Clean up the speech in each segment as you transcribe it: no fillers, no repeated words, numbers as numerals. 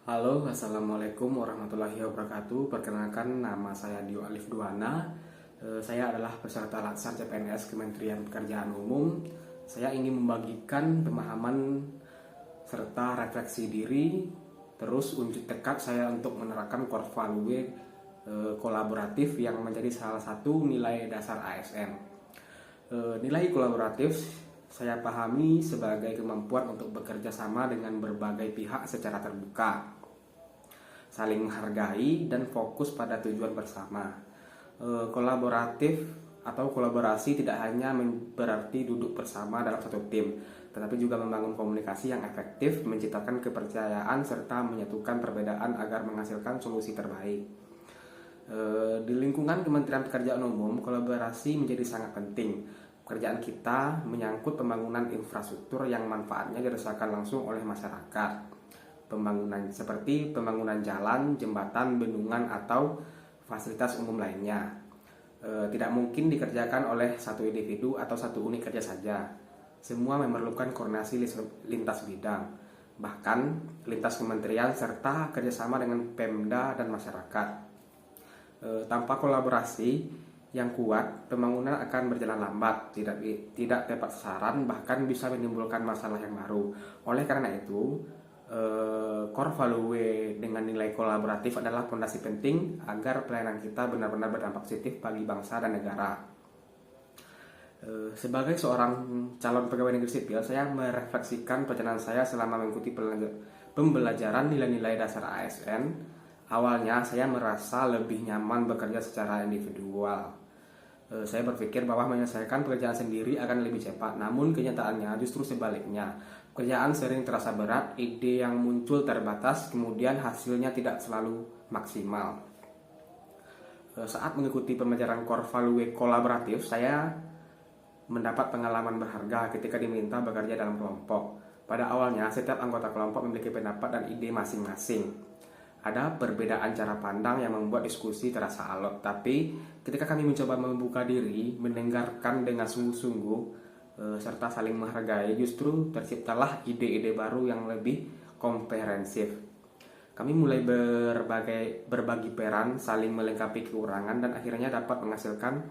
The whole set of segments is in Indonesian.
Halo, assalamualaikum warahmatullahi wabarakatuh. Perkenalkan, nama saya Dio Alif Duana. Saya adalah peserta latsar CPNS Kementerian Pekerjaan Umum. Saya ingin membagikan pemahaman serta refleksi diri, terus unjuk tekad saya untuk menerapkan core value kolaboratif yang menjadi salah satu nilai dasar ASN. Nilai kolaboratif saya pahami sebagai kemampuan untuk bekerja sama dengan berbagai pihak secara terbuka, saling menghargai, dan fokus pada tujuan bersama. Kolaboratif atau kolaborasi tidak hanya berarti duduk bersama dalam satu tim, tetapi juga membangun komunikasi yang efektif, menciptakan kepercayaan, serta menyatukan perbedaan agar menghasilkan solusi terbaik. Di lingkungan Kementerian Pekerjaan Umum, kolaborasi menjadi sangat penting. Pekerjaan kita menyangkut pembangunan infrastruktur yang manfaatnya dirasakan langsung oleh masyarakat. Pembangunan seperti pembangunan jalan, jembatan, bendungan, atau fasilitas umum lainnya tidak mungkin dikerjakan oleh satu individu atau satu unit kerja saja. Semua memerlukan koordinasi lintas bidang, bahkan lintas kementerian, serta kerjasama dengan Pemda dan masyarakat. Tanpa kolaborasi yang kuat, pembangunan akan berjalan lambat, tidak tepat sasaran, bahkan bisa menimbulkan masalah yang baru. Oleh karena itu, core value dengan nilai kolaboratif adalah fondasi penting agar pelayanan kita benar-benar berdampak positif bagi bangsa dan negara. Sebagai seorang calon pegawai negeri sipil, saya merefleksikan perjalanan saya selama mengikuti pembelajaran nilai-nilai dasar ASN. Awalnya saya merasa lebih nyaman bekerja secara individual. Saya berpikir bahwa menyelesaikan pekerjaan sendiri akan lebih cepat, namun kenyataannya justru sebaliknya. Pekerjaan sering terasa berat, ide yang muncul terbatas, kemudian hasilnya tidak selalu maksimal. Saat mengikuti pembelajaran core value kolaboratif, saya mendapat pengalaman berharga ketika diminta bekerja dalam kelompok. Pada awalnya, setiap anggota kelompok memiliki pendapat dan ide masing-masing. Ada perbedaan cara pandang yang membuat diskusi terasa alot, tapi ketika kami mencoba membuka diri, mendengarkan dengan sungguh-sungguh, serta saling menghargai, justru terciptalah ide-ide baru yang lebih komprehensif. Kami mulai berbagi peran, saling melengkapi kekurangan, dan akhirnya dapat menghasilkan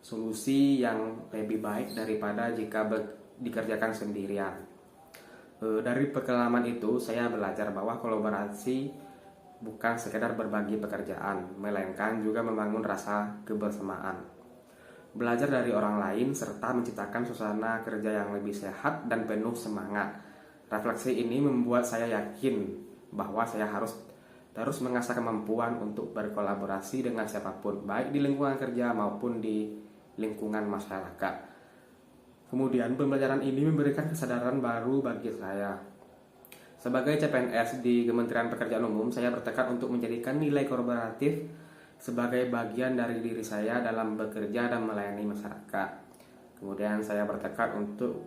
solusi yang lebih baik daripada jika dikerjakan sendirian. Dari pengalaman itu, saya belajar bahwa kolaborasi bukan sekedar berbagi pekerjaan, melainkan juga membangun rasa kebersamaan. Belajar dari orang lain serta menciptakan suasana kerja yang lebih sehat dan penuh semangat. Refleksi ini membuat saya yakin bahwa saya harus terus mengasah kemampuan untuk berkolaborasi dengan siapapun, baik di lingkungan kerja maupun di lingkungan masyarakat. Kemudian pembelajaran ini memberikan kesadaran baru bagi saya. Sebagai CPNS di Kementerian Pekerjaan Umum, saya bertekad untuk menjadikan nilai kolaboratif sebagai bagian dari diri saya dalam bekerja dan melayani masyarakat. Kemudian saya bertekad untuk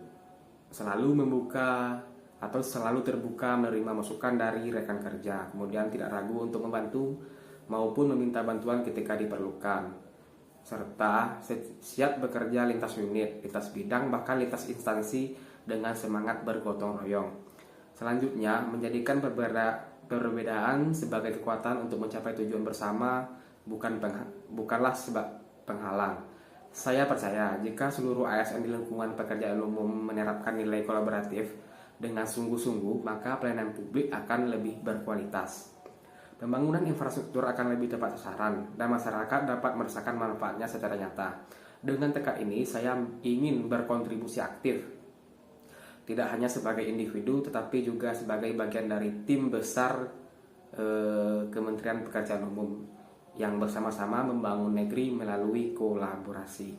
selalu membuka atau selalu terbuka menerima masukan dari rekan kerja. Kemudian tidak ragu untuk membantu maupun meminta bantuan ketika diperlukan. Serta siap bekerja lintas unit, lintas bidang, bahkan lintas instansi dengan semangat bergotong royong. Selanjutnya, menjadikan perbedaan sebagai kekuatan untuk mencapai tujuan bersama, bukanlah sebab penghalang. Saya percaya jika seluruh ASN di lingkungan pekerjaan umum menerapkan nilai kolaboratif dengan sungguh-sungguh, maka pelayanan publik akan lebih berkualitas. Pembangunan infrastruktur akan lebih tepat sasaran, dan masyarakat dapat merasakan manfaatnya secara nyata. Dengan tekad ini, saya ingin berkontribusi aktif, tidak hanya sebagai individu, tetapi juga sebagai bagian dari tim besar Kementerian Pekerjaan Umum yang bersama-sama membangun negeri melalui kolaborasi.